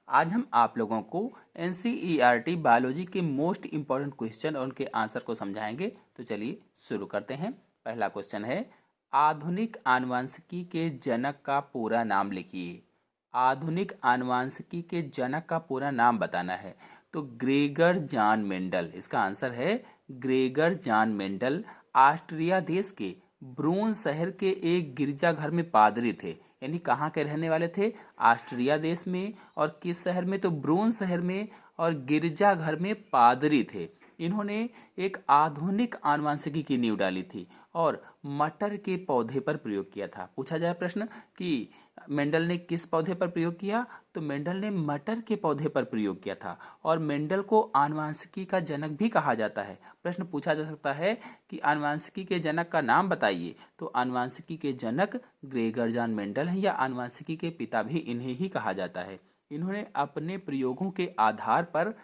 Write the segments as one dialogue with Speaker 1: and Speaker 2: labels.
Speaker 1: आज हम आप लोगों को NCERT बायोलॉजी के मोस्ट इम्पॉर्टेंट क्वेश्चन और उनके आंसर को समझाएंगे। तो चलिए शुरू करते हैं। पहला क्वेश्चन है, आधुनिक आनुवंशिकी के जनक का पूरा नाम लिखिए। आधुनिक आनुवंशिकी के जनक का पूरा नाम बताना है। तो ग्रेगर जॉन मेंडल, इसका आंसर है ग्रेगर जॉन मेंडल। ऑस्ट्रिया देश के ब्रून शहर के एक गिरजाघर में पादरी थे। यानी कहाँ के रहने वाले थे? ऑस्ट्रिया देश में। और किस शहर में? तो ब्रून शहर में, और गिरजाघर में पादरी थे। इन्होंने एक आधुनिक आनुवंशिकी की नींव डाली थी और मटर के पौधे पर प्रयोग किया था। पूछा जाए प्रश्न कि मेंडल ने किस पौधे पर प्रयोग किया? तो मेंडल ने मटर के पौधे पर प्रयोग किया था। और मेंडल को आनुवंशिकी का जनक भी कहा जाता है। प्रश्न पूछा जा सकता है कि आनुवंशिकी के जनक का नाम बताइए। तो आनुवंशिकी के जनक ग्रेगर जॉन मेंडल हैं, या आनुवंशिकी के पिता भी इन्हें ही कहा जाता है। इन्होंने अपने प्रयोगों के आधार पर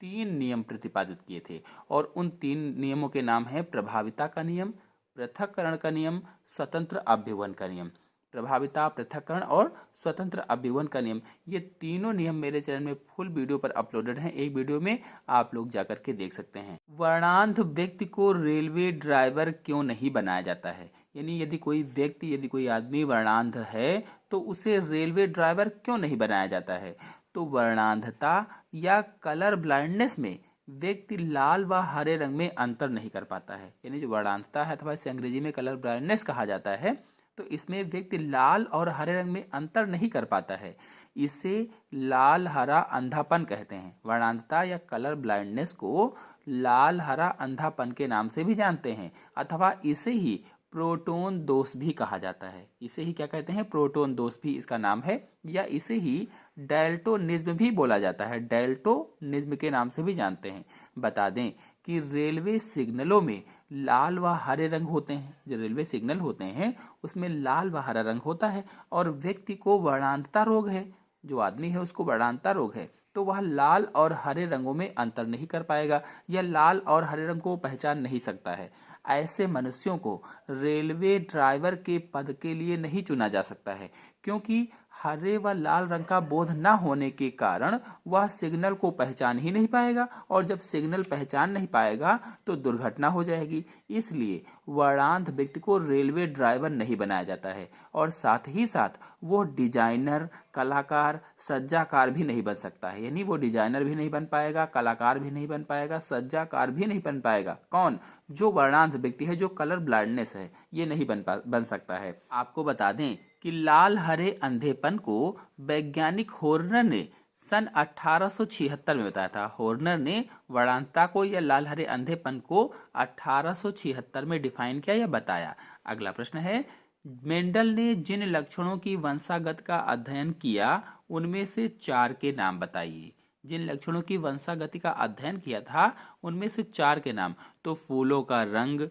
Speaker 1: 3 नियम प्रतिपादित किए थे, और उन 3 नियमों के नाम है प्रभाविता का नियम, पृथक्करण का नियम, स्वतंत्र अभ्युवन का नियम। प्रभाविता, पृथक्करण और स्वतंत्र अभ्युवन का नियम, ये तीनों नियम मेरे चैनल में फुल वीडियो पर अपलोडेड हैं। एक वीडियो में आप लोग जाकर के देख सकते हैं। वर्णांध व्यक्ति को रेलवे ड्राइवर क्यों नहीं बनाया जाता है? यानी यदि कोई आदमी वर्णांध है तो उसे रेलवे ड्राइवर क्यों नहीं बनाया जाता है? तो वर्णांधता या कलर ब्लाइंडनेस में व्यक्ति लाल व हरे रंग में अंतर नहीं कर पाता है। यानी जो वर्णांधता है अथवा इसे अंग्रेजी में कलर ब्लाइंडनेस कहा जाता है, तो इसमें व्यक्ति लाल और हरे रंग में अंतर नहीं कर पाता है। इसे लाल हरा अंधापन कहते हैं। वर्णांधता या कलर ब्लाइंडनेस को लाल हरा अंधापन के नाम से भी जानते हैं, अथवा इसे ही प्रोटोन दोष भी कहा जाता है। इसे ही क्या कहते हैं? प्रोटोन दोष भी इसका नाम है, या इसे ही डेल्टोनिज्म भी बोला जाता है। डेल्टोनिज्म के नाम से भी जानते हैं। बता दें कि रेलवे सिग्नलों में लाल व हरे रंग होते हैं। जो रेलवे सिग्नल होते हैं उसमें लाल व हरा रंग होता है, और व्यक्ति को वर्णांधता रोग है, जो आदमी है उसको वर्णांधता रोग है, तो वह लाल और हरे रंगों में अंतर नहीं कर पाएगा, या लाल और हरे रंग को पहचान नहीं सकता है। ऐसे मनुष्यों को रेलवे ड्राइवर के पद के लिए नहीं चुना जा सकता है, क्योंकि हरे व लाल रंग का बोध न होने के कारण वह सिग्नल को पहचान ही नहीं पाएगा, और जब सिग्नल पहचान नहीं पाएगा तो दुर्घटना हो जाएगी। इसलिए वर्णांध व्यक्ति को रेलवे ड्राइवर नहीं बनाया जाता है। और साथ ही साथ वो डिजाइनर, कलाकार, सज्जाकार भी नहीं बन सकता है। यानी वो डिजाइनर भी नहीं बन पाएगा, कलाकार भी नहीं बन पाएगा, सज्जाकार भी नहीं बन पाएगा। कौन? जो वर्णांध व्यक्ति है, जो कलर ब्लाइंडनेस है, ये नहीं बन सकता है। आपको बता दें कि लाल हरे अंधेपन को वैज्ञानिक हॉर्नर ने सन 1876 में बताया था। हॉर्नर ने वर्णांधता को या लाल हरे अंधेपन को 1876 में डिफाइन किया या बताया। अगला प्रश्न है, मेंडल ने जिन लक्षणों की वंशागत का अध्ययन किया उनमें से 4 के नाम बताइए। जिन लक्षणों की वंशागति का अध्ययन किया था उनमें से 4 के नाम। तो फूलों का रंग,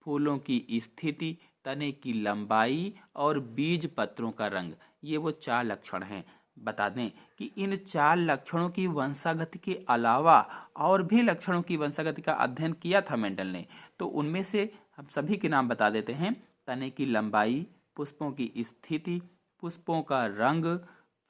Speaker 1: फूलों की स्थिति, तने की लंबाई और बीज पत्रों का रंग, ये वो 4 लक्षण हैं। बता दें कि इन 4 लक्षणों की वंशागति के अलावा और भी लक्षणों की वंशागति का अध्ययन किया था मेंडल ने। तो उनमें से हम सभी के नाम बता देते हैं। तने की लंबाई, पुष्पों की स्थिति, पुष्पों का रंग,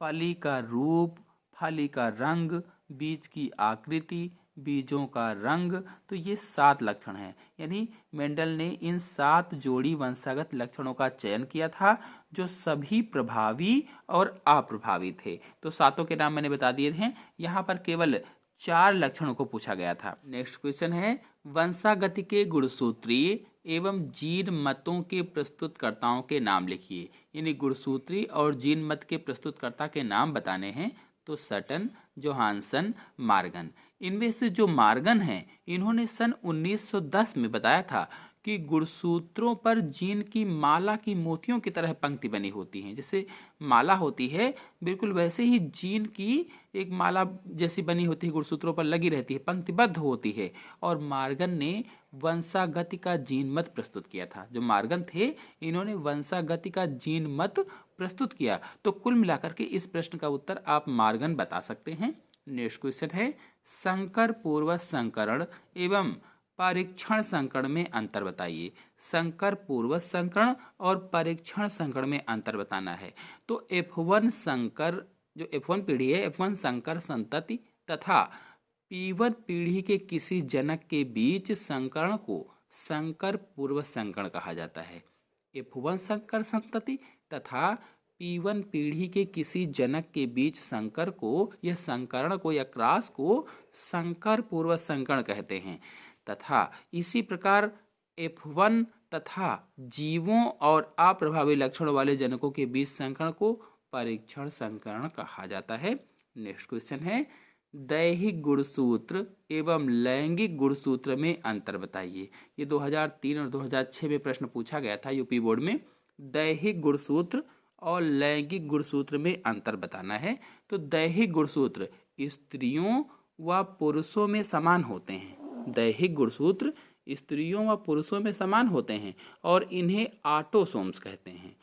Speaker 1: फली का रूप, फली का रंग, बीज की आकृति, बीजों का रंग। तो ये 7 लक्षण हैं। यानी मेंडल ने इन 7 जोड़ी वंशागत लक्षणों का चयन किया था, जो सभी प्रभावी और अप्रभावी थे। तो 7 के नाम मैंने बता दिए हैं। यहाँ पर केवल 4 लक्षणों को पूछा गया था। नेक्स्ट क्वेश्चन है, वंशागति के गुणसूत्रीय एवं जीन मतों के प्रस्तुतकर्ताओं के नाम लिखिए। यानी गुणसूत्री और जीन मत के प्रस्तुतकर्ता के नाम बताने हैं। तो सटन, जोहानसन, मार्गन। इनमें से जो मार्गन हैं, इन्होंने सन 1910 में बताया था कि गुणसूत्रों पर जीन की माला की मोतियों की तरह पंक्ति बनी होती हैं। जैसे माला होती है, बिल्कुल वैसे ही जीन की एक माला जैसी बनी होती है, गुणसूत्रों पर लगी रहती है, पंक्तिबद्ध होती है। और मार्गन ने वंशागति का जीन मत प्रस्तुत किया था। जो मार्गन थे, इन्होंने वंशागति का जीन मत प्रस्तुत किया। तो कुल मिलाकर के इस प्रश्न का उत्तर आप मार्गन बता सकते हैं। नेक्स्ट क्वेश्चन है, संकर पूर्व संकरण एवं परीक्षण संकरण में अंतर बताइए। संकर पूर्व संकरण और परीक्षण संकरण में अंतर बताना है। तो F1 संकर जो F1 पीढ़ी है, F1 संकर संतति तथा P1 पीढ़ी के किसी जनक के बीच संकरण को संकर पूर्व संकरण कहा जाता है। F1 संकर संतति तथा P1 पीढ़ी के किसी जनक के बीच संकर को या संकरण को या क्रॉस को संकर पूर्व संकरण कहते हैं। तथा इसी प्रकार F1 तथा जीवों और अप्रभावी लक्षणों वाले जनकों के बीच संकरण को परीक्षण संकरण कहा जाता है। नेक्स्ट क्वेश्चन है, दैहिक गुणसूत्र एवं लैंगिक गुणसूत्र में अंतर बताइए। ये 2003 और 2006 में प्रश्न पूछा गया था यूपी बोर्ड में। दैहिक गुणसूत्र और लैंगिक गुणसूत्र में अंतर बताना है। तो दैहिक गुणसूत्र स्त्रियों व पुरुषों में समान होते हैं। दैहिक गुणसूत्र स्त्रियों व पुरुषों में समान होते हैं और इन्हें ऑटोसोम्स कहते हैं।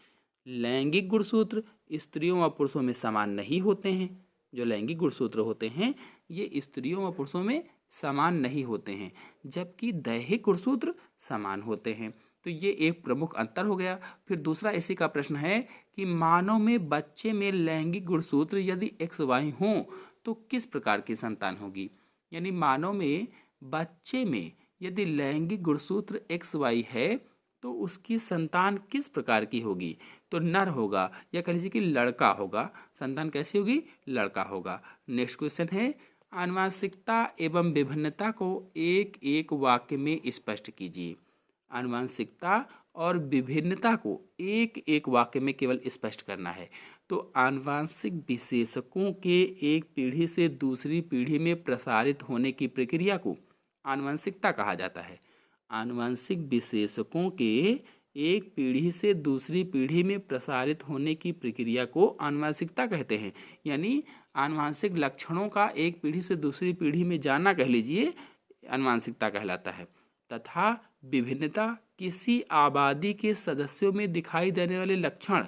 Speaker 1: लैंगिक गुणसूत्र स्त्रियों व पुरुषों में समान नहीं होते हैं। जो लैंगिक गुणसूत्र होते हैं ये स्त्रियों व पुरुषों में समान नहीं होते हैं, जबकि दैहिक गुणसूत्र समान होते हैं। तो ये एक प्रमुख अंतर हो गया। फिर दूसरा इसी का प्रश्न है कि मानव में बच्चे में लैंगिक गुणसूत्र यदि XY हो तो किस प्रकार की संतान होगी। यानी मानव में बच्चे में यदि लैंगिक गुणसूत्र XY है तो उसकी संतान किस प्रकार की होगी। तो नर होगा या कह लीजिए कि लड़का होगा। संतान कैसी होगी, लड़का होगा। नेक्स्ट क्वेश्चन है, आनुवंशिकता एवं विभिन्नता को एक एक वाक्य में स्पष्ट कीजिए। आनुवंशिकता और विभिन्नता को एक एक वाक्य में केवल स्पष्ट करना है। तो आनुवंशिक विशेषकों के एक पीढ़ी से दूसरी पीढ़ी में प्रसारित होने की प्रक्रिया को आनुवंशिकता कहा जाता है। आनुवंशिक विशेषकों के एक पीढ़ी से दूसरी पीढ़ी में प्रसारित होने की प्रक्रिया को आनुवंशिकता कहते हैं। यानी आनुवंशिक लक्षणों का एक पीढ़ी से दूसरी पीढ़ी में जाना कह लीजिए आनुवंशिकता कहलाता है। तथा विभिन्नता किसी आबादी के सदस्यों में दिखाई देने वाले लक्षण,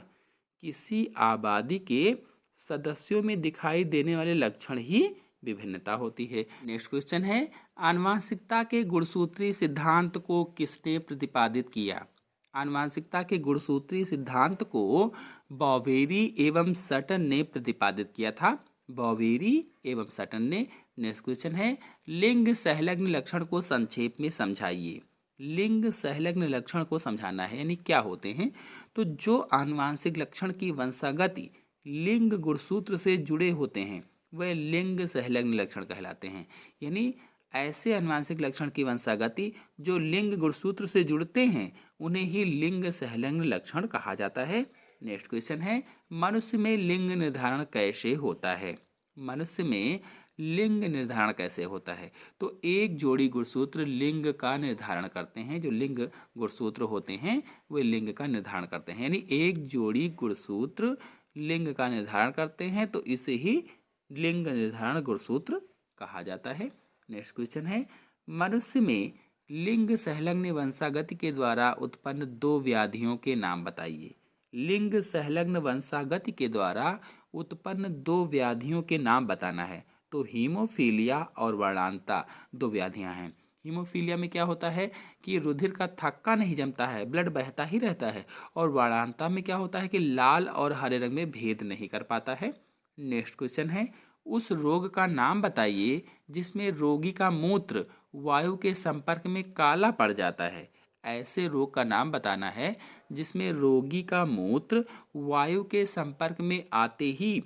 Speaker 1: किसी आबादी के सदस्यों में दिखाई देने वाले लक्षण ही विभिन्नता होती है। नेक्स्ट क्वेश्चन है, आनुवंशिकता के गुणसूत्रीय सिद्धांत को किसने प्रतिपादित किया। आनुवंशिकता के गुणसूत्रीय सिद्धांत को बॉवेरी एवं सटन ने प्रतिपादित किया था। बॉवेरी एवं सटन ने। नेक्स्ट क्वेश्चन है, लिंग संलग्न लक्षण को संक्षेप में समझाइए। लिंग संलग्न लक्षण को समझाना है, यानी क्या होते हैं। तो जो आनुवंशिक लक्षण की वंशागति लिंग गुणसूत्र से जुड़े होते हैं वह लिंग संलग्न लक्षण कहलाते हैं। यानी ऐसे आनुवंशिक लक्षण की वंशागति जो लिंग गुणसूत्र से जुड़ते हैं उन्हें ही लिंग संलग्न लक्षण कहा जाता है। नेक्स्ट क्वेश्चन है, मनुष्य में लिंग निर्धारण कैसे होता है। मनुष्य में लिंग निर्धारण कैसे होता है। तो एक जोड़ी गुणसूत्र लिंग का निर्धारण करते हैं। जो लिंग गुणसूत्र होते हैं वे लिंग का निर्धारण करते हैं। यानी एक जोड़ी गुणसूत्र लिंग का निर्धारण करते हैं तो इसे ही लिंग निर्धारण गुणसूत्र कहा जाता है। नेक्स्ट क्वेश्चन है, मनुष्य में लिंग संलग्न वंशागति के द्वारा उत्पन्न दो व्याधियों के नाम बताइए। लिंग संलग्न वंशागति के द्वारा उत्पन्न दो व्याधियों के नाम बताना है। तो हीमोफीलिया और वर्णांता दो व्याधियां हैं। हीमोफीलिया में क्या होता है कि रुधिर का थक्का नहीं जमता है, ब्लड बहता ही रहता है। और वर्णांता में क्या होता है कि लाल और हरे रंग में भेद नहीं कर पाता है। नेक्स्ट क्वेश्चन है, उस रोग का नाम बताइए जिसमें रोगी का मूत्र वायु के संपर्क में काला पड़ जाता है। ऐसे रोग का नाम बताना है जिसमें रोगी का मूत्र वायु के संपर्क में आते ही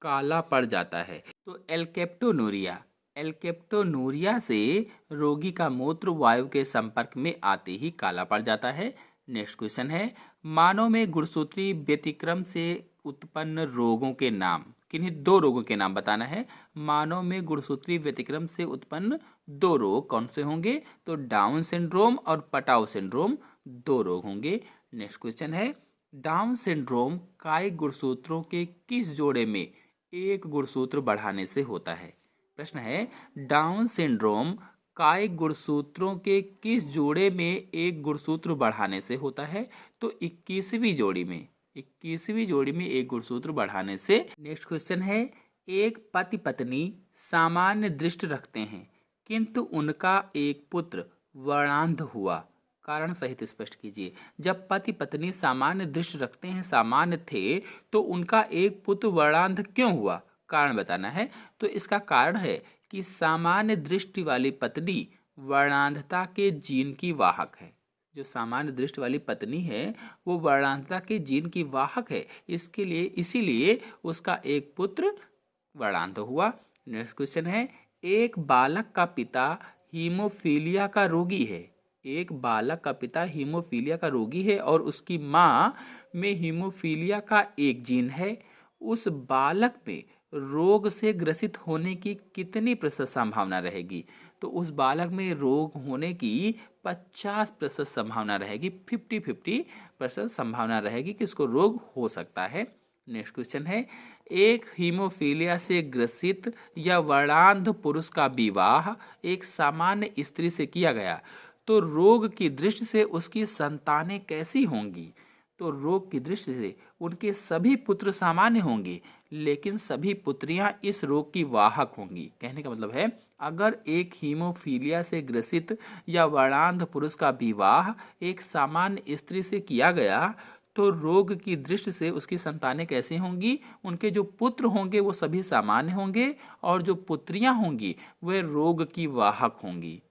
Speaker 1: काला पड़ जाता है। तो एल्केप्टोनूरिया। एल्केप्टोनूरिया से रोगी का मूत्र वायु के संपर्क में आते ही काला पड़ जाता है। नेक्स्ट क्वेश्चन है, मानव में गुणसूत्रीय व्यतिक्रम से उत्पन्न रोगों के नाम। किन्हीं दो रोगों के नाम बताना है। मानव में गुणसूत्रीय व्यतिक्रम से उत्पन्न दो रोग कौन से होंगे। तो डाउन सिंड्रोम और पटाउ सिंड्रोम दो रोग होंगे। नेक्स्ट क्वेश्चन है, डाउन सिंड्रोम कायिक गुणसूत्रों के किस जोड़े में एक गुणसूत्र बढ़ाने से होता है। प्रश्न है, डाउन सिंड्रोम कायिक गुणसूत्रों के किस जोड़े में एक गुणसूत्र बढ़ाने से होता है। तो 21वीं जोड़ी में, 21वीं जोड़ी में एक गुणसूत्र बढ़ाने से। नेक्स्ट क्वेश्चन है, एक पति पत्नी सामान्य दृष्टि रखते हैं किंतु उनका एक पुत्र वर्णांध हुआ, कारण सहित स्पष्ट कीजिए। जब पति पत्नी सामान्य दृष्टि रखते हैं, सामान्य थे, तो उनका एक पुत्र वर्णांध क्यों हुआ? कारण बताना है। तो इसका कारण है कि सामान्य दृष्टि वाली पत्नी वर्णांधता के जीन की वाहक है। जो सामान्य दृष्टि वाली पत्नी है वो वर्णांधता के जीन की वाहक है, इसके लिए इसीलिए उसका एक पुत्र वर्णांध हुआ। नेक्स्ट क्वेश्चन है, एक बालक का पिता हीमोफीलिया का रोगी है। एक बालक का पिता हीमोफीलिया का रोगी है और उसकी माँ में हीमोफीलिया का एक जीन है। उस बालक में रोग से ग्रसित होने की कितनी प्रतिशत संभावना रहेगी? तो उस बालक में रोग होने की 50% संभावना रहेगी। 50-50% संभावना रहेगी कि इसको रोग हो सकता है। नेक्स्ट क्वेश्चन है, एक हीमोफीलिया से ग्रसित या वर्णांध पुरुष का विवाह एक सामान्य स्त्री से किया गया, तो रोग की दृष्टि से उसकी संतानें कैसी होंगी? तो रोग की दृष्टि से उनके सभी पुत्र सामान्य होंगे, लेकिन सभी पुत्रियां इस रोग की वाहक होंगी। कहने का मतलब है, अगर एक हीमोफीलिया से ग्रसित या वर्णांध पुरुष का विवाह एक सामान्य स्त्री से किया गया, तो रोग की दृष्टि से उसकी संतानें कैसी होंगी? उनके जो पुत्र होंगे वो सभी सामान्य होंगे और जो पुत्रियां होंगी वे रोग की वाहक होंगी।